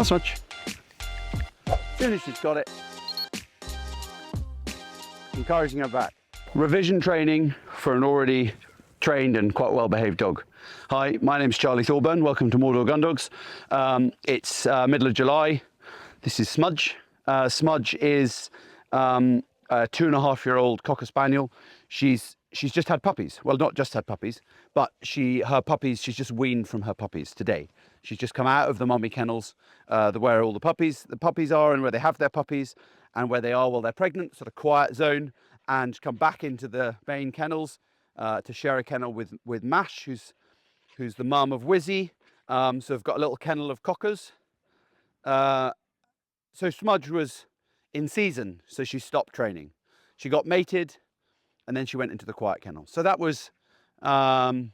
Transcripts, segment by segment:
Not so much. As soon as she's got it, encouraging her back. Revision training for an already trained and quite well-behaved dog. Hi, my name's Charlie Thorburn. Welcome to Mordor Gun Dogs. It's middle of July. This is Smudge. Smudge is a 2.5-year-old Cocker Spaniel. She's just had puppies. Well, not just had puppies, but she's just weaned from her puppies today. She's just come out of the mummy kennels, where all the puppies are and where they have their puppies and where they are while they're pregnant, sort of quiet zone, and come back into the main kennels to share a kennel with Mash, who's the mum of Wizzy. So I've got a little kennel of cockers. So Smudge was in season, so she stopped training. She got mated, and then she went into the quiet kennel. So that was knocking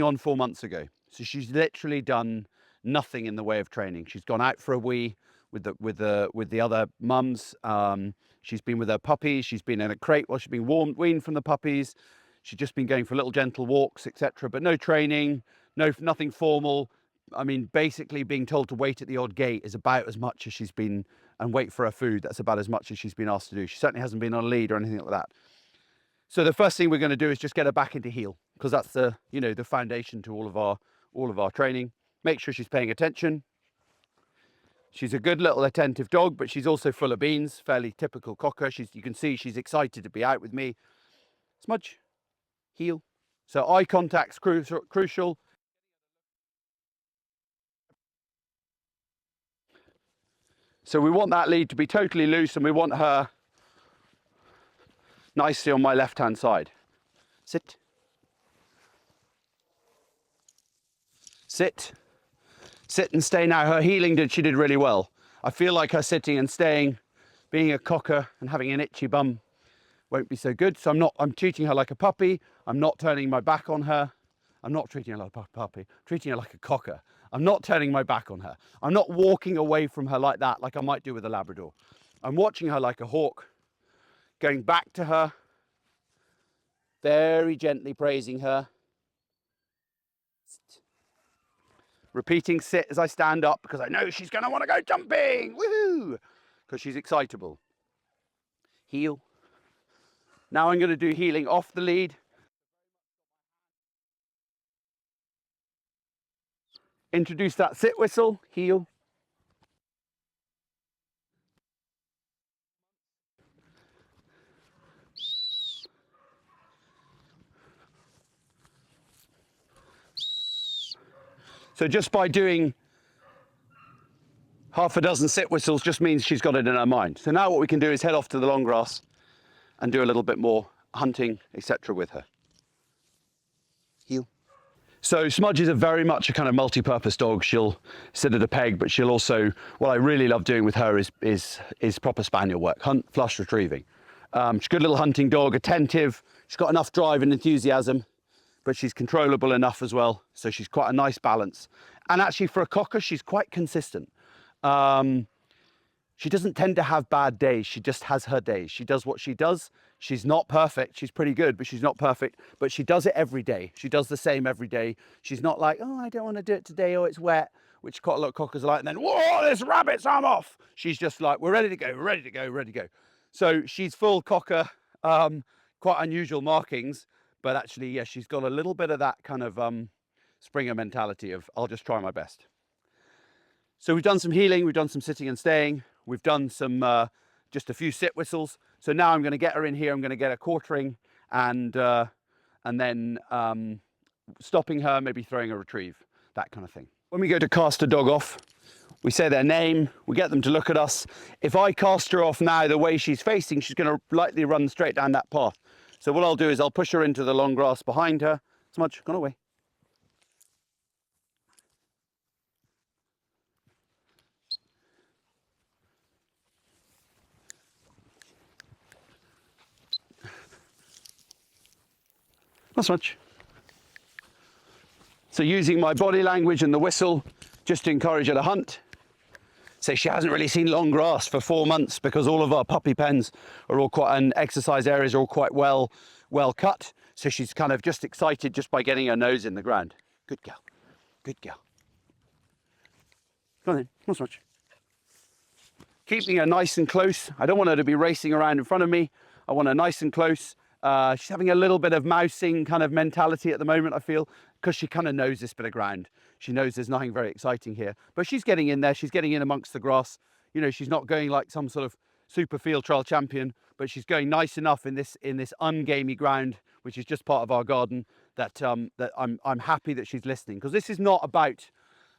on 4 months ago. So she's literally done nothing in the way of training. She's gone out for a wee with the other mums. She's been with her puppies. She's been in a crate while she's been weaned from the puppies. She's just been going for little gentle walks, etc. But no training, nothing formal. I mean, basically being told to wait at the odd gate is about as much as she's been, and wait for her food. That's about as much as she's been asked to do. She certainly hasn't been on a lead or anything like that. So the first thing we're going to do is just get her back into heel, because that's the foundation to all of our training. Make sure she's paying attention. She's a good little attentive dog, but she's also full of beans, fairly typical cocker. You can see she's excited to be out with me. Smudge, heel. So eye contact's crucial. So we want that lead to be totally loose, and we want her nicely on my left-hand side. Sit. Sit. Sit and stay now. Her heeling she did really well. I feel like her sitting and staying, being a cocker and having an itchy bum won't be so good. So I'm treating her like a puppy. I'm not turning my back on her. I'm not treating her like a puppy, I'm treating her like a cocker. I'm not turning my back on her. I'm not walking away from her like that, like I might do with a Labrador. I'm watching her like a hawk, going back to her, very gently praising her. Repeating sit as I stand up, because I know she's going to want to go jumping. Woohoo! Because she's excitable. Heel. Now I'm going to do heeling off the lead. Introduce that sit whistle, heel. So just by doing half a dozen sit whistles just means she's got it in her mind. So now what we can do is head off to the long grass and do a little bit more hunting, etc. with her. Heel. So Smudge is very much a kind of multi-purpose dog. She'll sit at a peg, but she'll also, what I really love doing with her is proper spaniel work, hunt, flush, retrieving. She's a good little hunting dog, attentive. She's got enough drive and enthusiasm, but she's controllable enough as well. So she's quite a nice balance. And actually for a cocker, she's quite consistent. She doesn't tend to have bad days. She just has her days. She does what she does. She's not perfect. She's pretty good, but she's not perfect. But she does it every day. She does the same every day. She's not like, oh, I don't want to do it today, or it's wet, which quite a lot of cockers are like, and then, whoa, there's rabbits, I'm off. She's just like, we're ready to go, we're ready to go, ready to go. So she's full cocker, quite unusual markings, but actually, yeah, she's got a little bit of that kind of Springer mentality of, I'll just try my best. So we've done some heeling, we've done some sitting and staying, we've done some, just a few sit whistles. So now I'm going to get her in here, I'm going to get her quartering and then stopping her, maybe throwing a retrieve, that kind of thing. When we go to cast a dog off, we say their name, we get them to look at us. If I cast her off now the way she's facing, she's going to likely run straight down that path. So what I'll do is I'll push her into the long grass behind her. Smudge, gone away. Not so much. So using my body language and the whistle just to encourage her to hunt. So she hasn't really seen long grass for 4 months because all of our puppy pens are all quite, and exercise areas are all quite well cut. So she's kind of just excited just by getting her nose in the ground. Good girl, good girl. Come on then, come on, Smudge. Keeping her nice and close. I don't want her to be racing around in front of me. I want her nice and close. She's having a little bit of mousing kind of mentality at the moment, I feel, because she kind of knows this bit of ground. She knows there's nothing very exciting here, but she's getting in there. She's getting in amongst the grass. You know, she's not going like some sort of super field trial champion, but she's going nice enough in this ungamey ground, which is just part of our garden, that that I'm happy that she's listening, because this is not about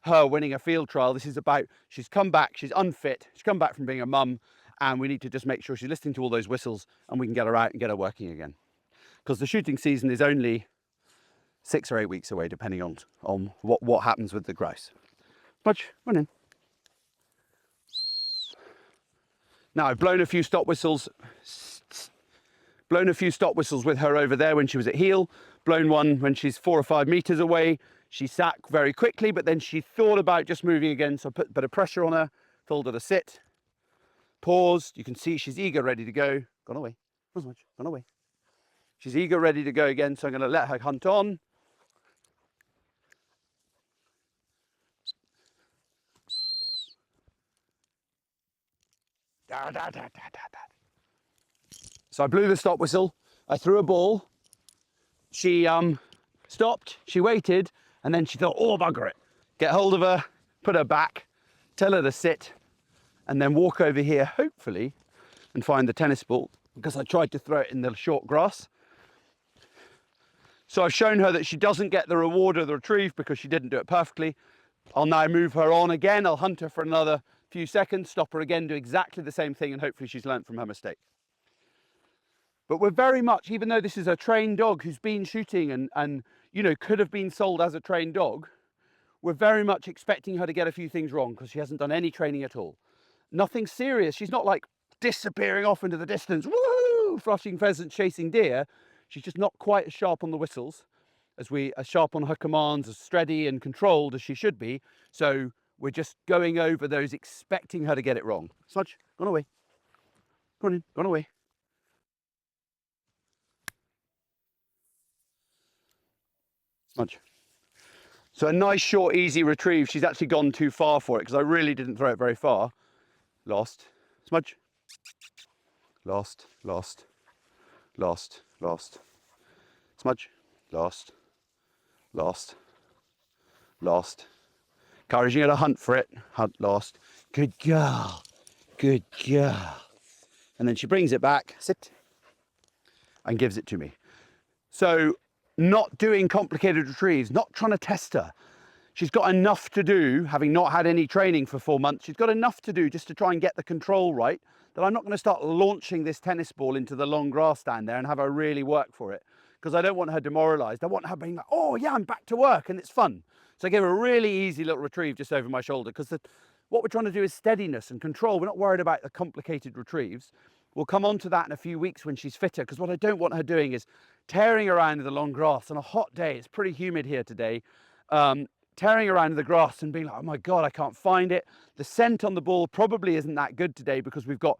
her winning a field trial. This is about, she's come back, she's unfit, she's come back from being a mum, and we need to just make sure she's listening to all those whistles and we can get her out and get her working again. Because the shooting season is only 6 or 8 weeks away, depending on what happens with the grouse. Smudge, run in. Now, I've blown a few stop whistles with her over there when she was at heel, blown one when she's 4 or 5 meters away. She sat very quickly, but then she thought about just moving again, so I put a bit of pressure on her, told her to sit, paused. You can see she's eager, ready to go. Gone away. Not so much. Gone away. She's eager, ready to go again, so I'm going to let her hunt on. So I blew the stop whistle. I threw a ball. She stopped. She waited. And then she thought, oh, bugger it. Get hold of her, put her back, tell her to sit, and then walk over here, hopefully, and find the tennis ball, because I tried to throw it in the short grass. So I've shown her that she doesn't get the reward of the retrieve because she didn't do it perfectly. I'll now move her on again. I'll hunt her for another few seconds, stop her again, do exactly the same thing, and hopefully she's learnt from her mistake. But we're very much, even though this is a trained dog who's been shooting and you know, could have been sold as a trained dog, we're very much expecting her to get a few things wrong because she hasn't done any training at all. Nothing serious. She's not like disappearing off into the distance, woo, flushing pheasants, chasing deer. She's just not quite as sharp on the whistles, as sharp on her commands, as steady and controlled as she should be. So we're just going over those, expecting her to get it wrong. Smudge, gone away. Gone in, gone away. Smudge. So a nice, short, easy retrieve. She's actually gone too far for it because I really didn't throw it very far. Lost. Smudge. Lost, lost, lost, lost. Smudge. Lost, lost, lost. Encouraging her to hunt for it. Hunt, lost. Good girl. Good girl. And then she brings it back, sit, and gives it to me. So not doing complicated retrieves, not trying to test her. She's got enough to do, having not had any training for 4 months. She's got enough to do just to try and get the control right, that I'm not going to start launching this tennis ball into the long grass stand there and have her really work for it, because I don't want her demoralized. I want her being like, oh yeah, I'm back to work and it's fun. So I gave her a really easy little retrieve just over my shoulder, because what we're trying to do is steadiness and control. We're not worried about the complicated retrieves. We'll come on to that in a few weeks when she's fitter, because what I don't want her doing is tearing around in the long grass on a hot day. It's pretty humid here today. Tearing around in the grass and being like, oh my God, I can't find it. The scent on the ball probably isn't that good today because we've got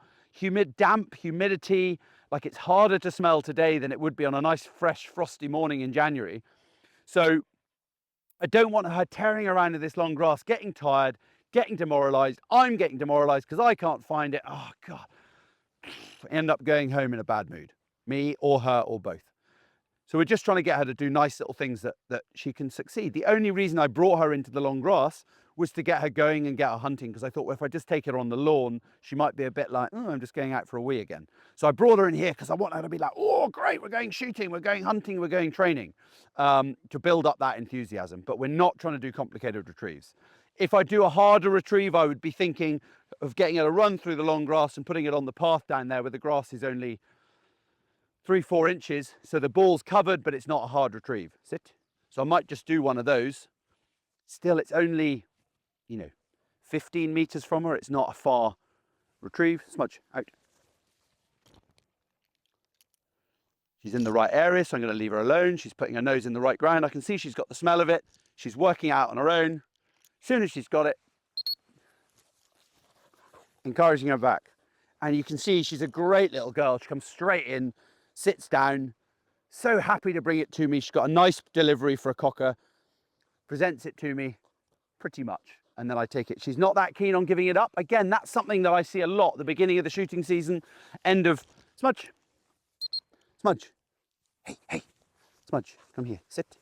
damp humidity. Like, it's harder to smell today than it would be on a nice, fresh, frosty morning in January. So I don't want her tearing around in this long grass, getting tired, getting demoralized. I'm getting demoralized because I can't find it. Oh God. End up going home in a bad mood, me or her or both. So we're just trying to get her to do nice little things that she can succeed. The only reason I brought her into the long grass was to get her going and get her hunting, because I thought, well, if I just take her on the lawn, she might be a bit like, oh, I'm just going out for a wee again. So I brought her in here because I want her to be like, oh, great, we're going shooting, we're going hunting, we're going training, to build up that enthusiasm. But we're not trying to do complicated retrieves. If I do a harder retrieve, I would be thinking of getting her to run through the long grass and putting it on the path down there where the grass is only 3-4 inches, so the ball's covered, but it's not a hard retrieve. Sit. So I might just do one of those. Still, it's only, 15 meters from her. It's not a far retrieve. Smudge, out. She's in the right area, so I'm going to leave her alone. She's putting her nose in the right ground. I can see she's got the smell of it. She's working out on her own. As soon as she's got it, encouraging her back. And you can see she's a great little girl. She comes straight in, sits down, so happy to bring it to me. She's got a nice delivery for a cocker, presents it to me, pretty much. and then I take it. She's not that keen on giving it up. Again, that's something that I see a lot. The beginning of the shooting season, end of... Smudge. Smudge. Hey. Smudge, come here, sit.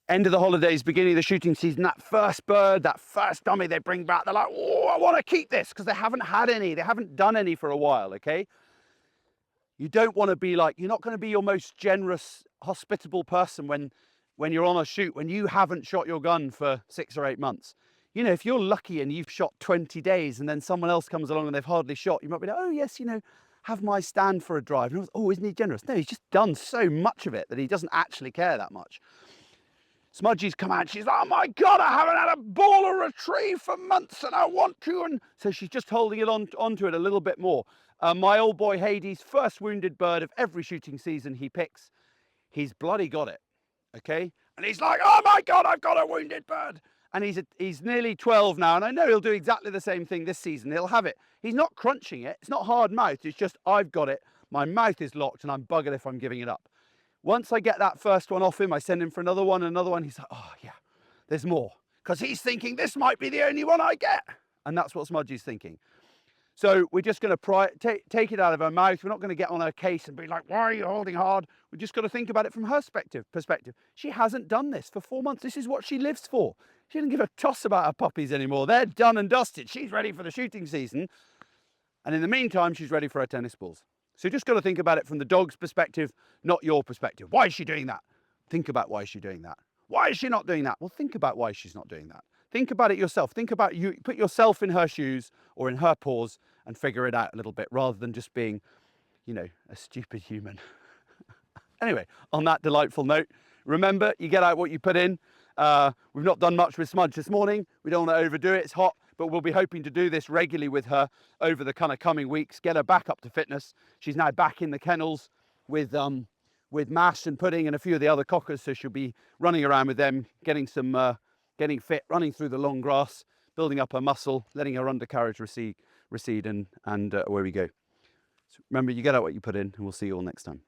End of the holidays, beginning of the shooting season, that first bird, that first dummy they bring back, they're like, oh, I want to keep this, because they haven't had any. They haven't done any for a while, okay? You don't want to be like, you're not going to be your most generous, hospitable person when you're on a shoot, when you haven't shot your gun for 6 or 8 months. You know, if you're lucky and you've shot 20 days and then someone else comes along and they've hardly shot, you might be like, oh yes, you know, have my stand for a drive. And oh, isn't he generous? No, he's just done so much of it that he doesn't actually care that much. Smudgy's come out, she's like, oh my God, I haven't had a ball or retrieve for months and I want to. And so she's just holding it onto it a little bit more. My old boy Hades, first wounded bird of every shooting season he picks, he's bloody got it, okay? And he's like, oh my God, I've got a wounded bird. And he's nearly 12 now, and I know he'll do exactly the same thing this season. He'll have it. He's not crunching it. It's not hard mouth. It's just, I've got it. My mouth is locked and I'm buggered if I'm giving it up. Once I get that first one off him, I send him for another one. He's like, oh yeah, there's more. Because he's thinking this might be the only one I get. And that's what Smudgy's thinking. So we're just going to take it out of her mouth. We're not going to get on her case and be like, why are you holding hard? We're just got to think about it from her perspective. She hasn't done this for 4 months. This is what she lives for. She doesn't give a toss about her puppies anymore. They're done and dusted. She's ready for the shooting season. And in the meantime, she's ready for her tennis balls. So you just got to think about it from the dog's perspective, not your perspective. Why is she doing that? Think about why she's doing that. Why is she not doing that? Well, think about why she's not doing that. Think about it yourself. Think about you. Put yourself in her shoes or in her paws and figure it out a little bit rather than just being, you know, a stupid human. Anyway, on that delightful note, remember, you get out what you put in. We've not done much with Smudge this morning. We don't want to overdo it. It's hot. But we'll be hoping to do this regularly with her over the kind of coming weeks, get her back up to fitness. She's now back in the kennels with Mash and Pudding and a few of the other cockers, so she'll be running around with them, getting fit, running through the long grass, building up her muscle, letting her undercarriage recede and away we go. So remember, you get out what you put in, and we'll see you all next time.